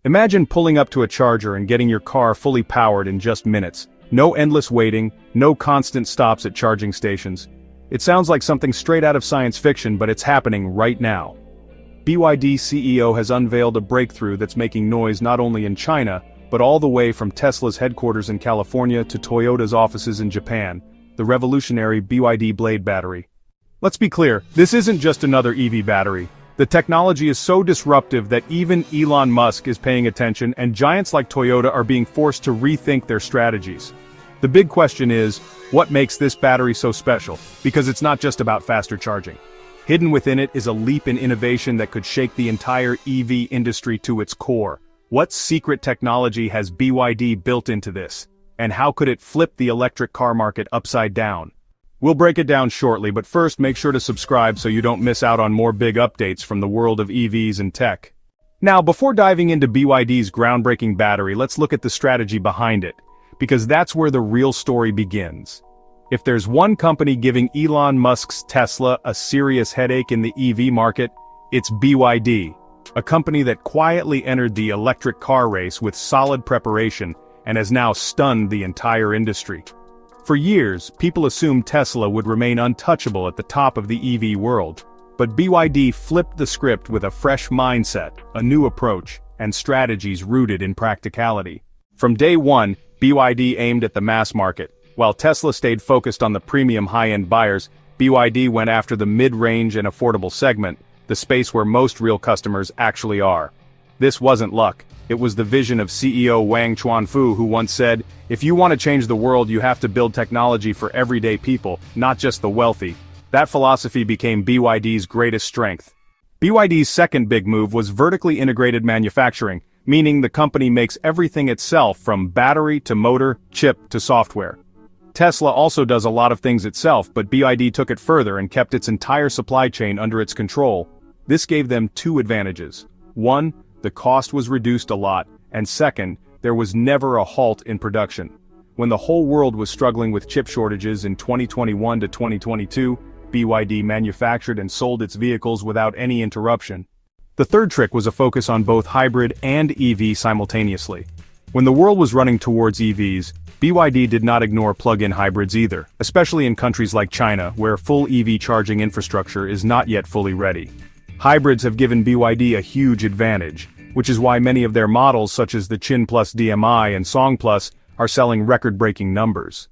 Imagine pulling up to a charger and getting your car fully powered in just minutes. No endless waiting, no constant stops at charging stations. It sounds like something straight out of science fiction, but it's happening right now. BYD CEO has unveiled a breakthrough that's making noise not only in China, but all the way from Tesla's headquarters in California to Toyota's offices in Japan, the revolutionary BYD Blade Battery. Let's be clear, this isn't just another EV battery. The technology is so disruptive that even Elon Musk is paying attention, and giants like Toyota are being forced to rethink their strategies. The big question is, what makes this battery so special? Because it's not just about faster charging. Hidden within it is a leap in innovation that could shake the entire EV industry to its core. What secret technology has BYD built into this? And how could it flip the electric car market upside down? We'll break it down shortly, but first make sure to subscribe so you don't miss out on more big updates from the world of EVs and tech. Now, before diving into BYD's groundbreaking battery, let's look at the strategy behind it, because that's where the real story begins. If there's one company giving Elon Musk's Tesla a serious headache in the EV market, it's BYD, a company that quietly entered the electric car race with solid preparation and has now stunned the entire industry. For years, people assumed Tesla would remain untouchable at the top of the EV world. But BYD flipped the script with a fresh mindset, a new approach, and strategies rooted in practicality. From day one, BYD aimed at the mass market. While Tesla stayed focused on the premium high-end buyers, BYD went after the mid-range and affordable segment, the space where most real customers actually are. This wasn't luck. It was the vision of CEO Wang Chuanfu, who once said, "If you want to change the world, you have to build technology for everyday people, not just the wealthy." That philosophy became BYD's greatest strength. BYD's second big move was vertically integrated manufacturing, meaning the company makes everything itself from battery to motor, chip to software. Tesla also does a lot of things itself, but BYD took it further and kept its entire supply chain under its control. This gave them two advantages. One, the cost was reduced a lot, and second, there was never a halt in production. When the whole world was struggling with chip shortages in 2021 to 2022, BYD manufactured and sold its vehicles without any interruption. The third trick was a focus on both hybrid and EV simultaneously. When the world was running towards EVs, BYD did not ignore plug-in hybrids either, especially in countries like China, where full EV charging infrastructure is not yet fully ready. Hybrids have given BYD a huge advantage, which is why many of their models such as the Chin Plus DMI and Song Plus are selling record-breaking numbers.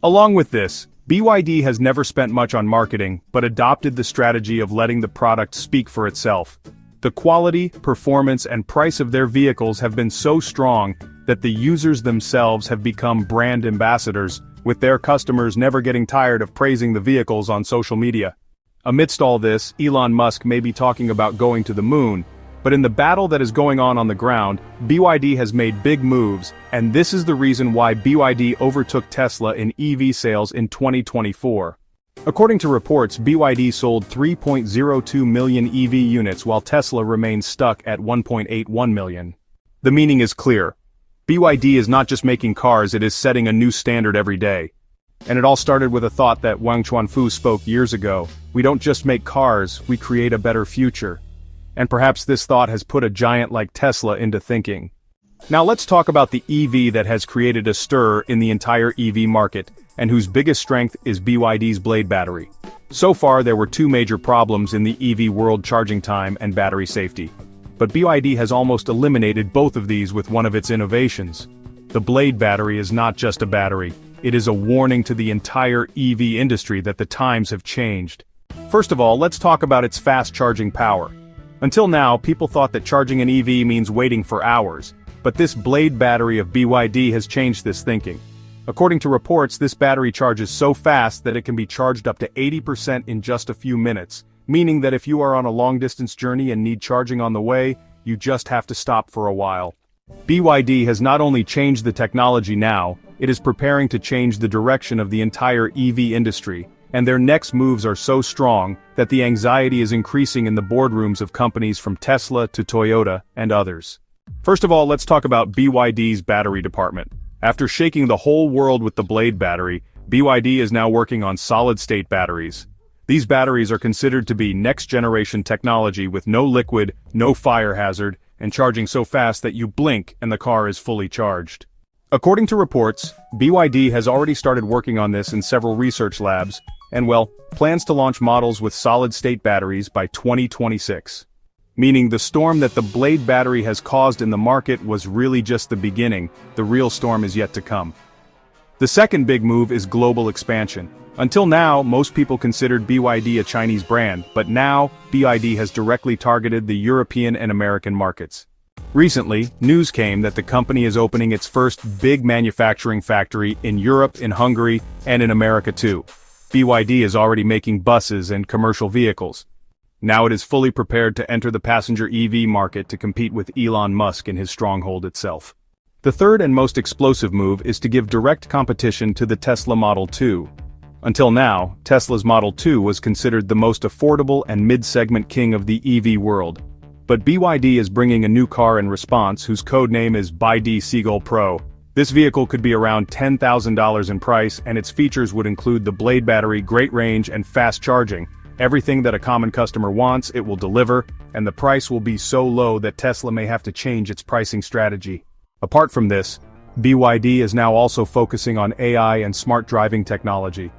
Along with this, BYD has never spent much on marketing, but adopted the strategy of letting the product speak for itself. The quality, performance, and price of their vehicles have been so strong that the users themselves have become brand ambassadors, with their customers never getting tired of praising the vehicles on social media. Amidst all this, Elon Musk may be talking about going to the moon, but in the battle that is going on the ground, BYD has made big moves, and this is the reason why BYD overtook Tesla in EV sales in 2024. According to reports, BYD sold 3.02 million EV units while Tesla remains stuck at 1.81 million. The meaning is clear. BYD is not just making cars, it is setting a new standard every day. And it all started with a thought that Wang Chuanfu spoke years ago. We don't just make cars, we create a better future. And perhaps this thought has put a giant like Tesla into thinking. Now let's talk about the EV that has created a stir in the entire EV market, and whose biggest strength is BYD's Blade Battery. So far there were two major problems in the EV world: charging time and battery safety. But BYD has almost eliminated both of these with one of its innovations. The Blade Battery is not just a battery, it is a warning to the entire EV industry that the times have changed. First of all, let's talk about its fast charging power. Until now, people thought that charging an EV means waiting for hours, but this Blade Battery of BYD has changed this thinking. According to reports, this battery charges so fast that it can be charged up to 80% in just a few minutes, meaning that if you are on a long-distance journey and need charging on the way, you just have to stop for a while. BYD has not only changed the technology now, it is preparing to change the direction of the entire EV industry, and their next moves are so strong that the anxiety is increasing in the boardrooms of companies from Tesla to Toyota and others. First of all, let's talk about BYD's battery department. After shaking the whole world with the Blade Battery, BYD is now working on solid-state batteries. These batteries are considered to be next-generation technology with no liquid, no fire hazard, and charging so fast that you blink and the car is fully charged. According to reports, BYD has already started working on this in several research labs, and plans to launch models with solid-state batteries by 2026. Meaning the storm that the Blade battery has caused in the market was really just the beginning, the real storm is yet to come. The second big move is global expansion. Until now, most people considered BYD a Chinese brand, but now, BYD has directly targeted the European and American markets. Recently, news came that the company is opening its first big manufacturing factory in Europe, in Hungary, and in America too. BYD is already making buses and commercial vehicles. Now it is fully prepared to enter the passenger EV market to compete with Elon Musk in his stronghold itself. The third and most explosive move is to give direct competition to the Tesla Model 2. Until now, Tesla's Model 2 was considered the most affordable and mid-segment king of the EV world. But BYD is bringing a new car in response whose codename is BYD Seagull Pro. This vehicle could be around $10,000 in price, and its features would include the Blade battery, great range, and fast charging. Everything that a common customer wants, it will deliver, and the price will be so low that Tesla may have to change its pricing strategy. Apart from this, BYD is now also focusing on AI and smart driving technology.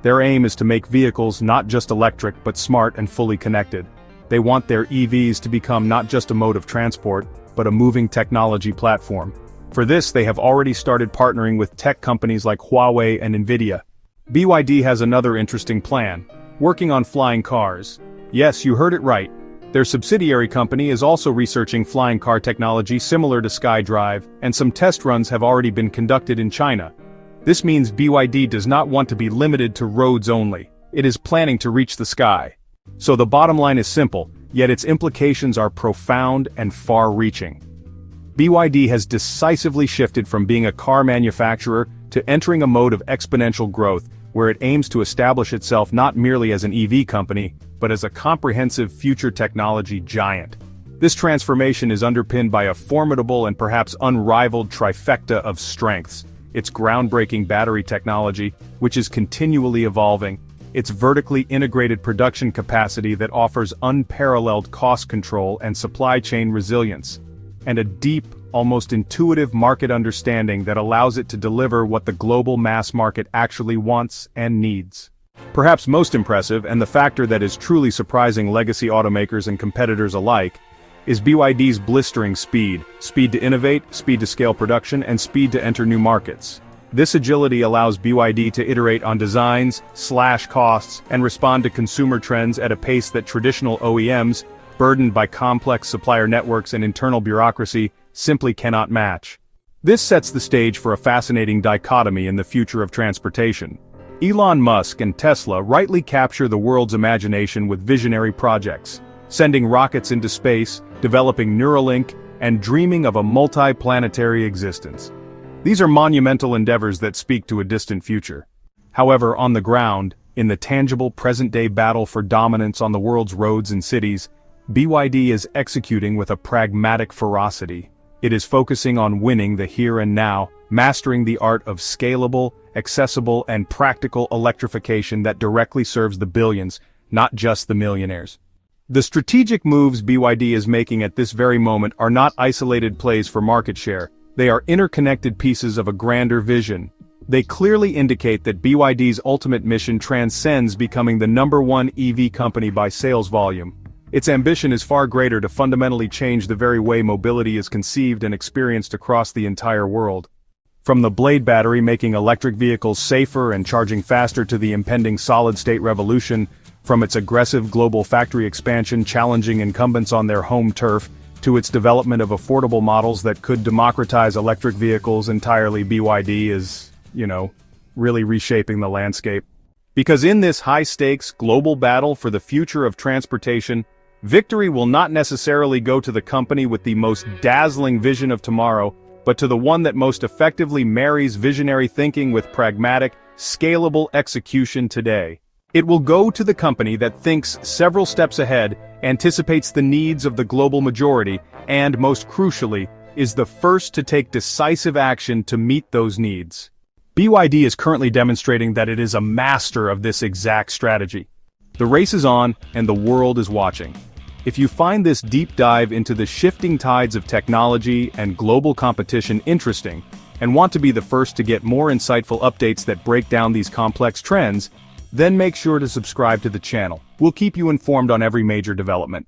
Their aim is to make vehicles not just electric but smart and fully connected. They want their EVs to become not just a mode of transport, but a moving technology platform. For this, they have already started partnering with tech companies like Huawei and Nvidia. BYD has another interesting plan, working on flying cars. Yes, you heard it right. Their subsidiary company is also researching flying car technology similar to SkyDrive, and some test runs have already been conducted in China. This means BYD does not want to be limited to roads only. It is planning to reach the sky. So the bottom line is simple, yet its implications are profound and far-reaching. BYD has decisively shifted from being a car manufacturer to entering a mode of exponential growth, where it aims to establish itself not merely as an EV company, but as a comprehensive future technology giant. This transformation is underpinned by a formidable and perhaps unrivaled trifecta of strengths: its groundbreaking battery technology, which is continually evolving, its vertically integrated production capacity that offers unparalleled cost control and supply chain resilience, and a deep, almost intuitive market understanding that allows it to deliver what the global mass market actually wants and needs. Perhaps most impressive, and the factor that is truly surprising legacy automakers and competitors alike, is BYD's blistering speed to innovate, speed to scale production, and speed to enter new markets. This agility allows BYD to iterate on designs, slash costs, and respond to consumer trends at a pace that traditional OEMs, burdened by complex supplier networks and internal bureaucracy, simply cannot match. This sets the stage for a fascinating dichotomy in the future of transportation. Elon Musk and Tesla rightly capture the world's imagination with visionary projects, sending rockets into space, developing Neuralink, and dreaming of a multi-planetary existence. These are monumental endeavors that speak to a distant future. However, on the ground, in the tangible present-day battle for dominance on the world's roads and cities, BYD is executing with a pragmatic ferocity. It is focusing on winning the here and now, mastering the art of scalable, accessible, and practical electrification that directly serves the billions, not just the millionaires. The strategic moves BYD is making at this very moment are not isolated plays for market share. They are interconnected pieces of a grander vision. They clearly indicate that BYD's ultimate mission transcends becoming the #1 EV company by sales volume. Its ambition is far greater, to fundamentally change the very way mobility is conceived and experienced across the entire world. From the Blade battery making electric vehicles safer and charging faster to the impending solid-state revolution, from its aggressive global factory expansion challenging incumbents on their home turf, to its development of affordable models that could democratize electric vehicles entirely, BYD is, really reshaping the landscape. Because in this high-stakes global battle for the future of transportation, victory will not necessarily go to the company with the most dazzling vision of tomorrow, but to the one that most effectively marries visionary thinking with pragmatic, scalable execution today. It will go to the company that thinks several steps ahead, anticipates the needs of the global majority, and, most crucially, is the first to take decisive action to meet those needs. BYD is currently demonstrating that it is a master of this exact strategy. The race is on, and the world is watching. If you find this deep dive into the shifting tides of technology and global competition interesting, and want to be the first to get more insightful updates that break down these complex trends, then make sure to subscribe to the channel. We'll keep you informed on every major development.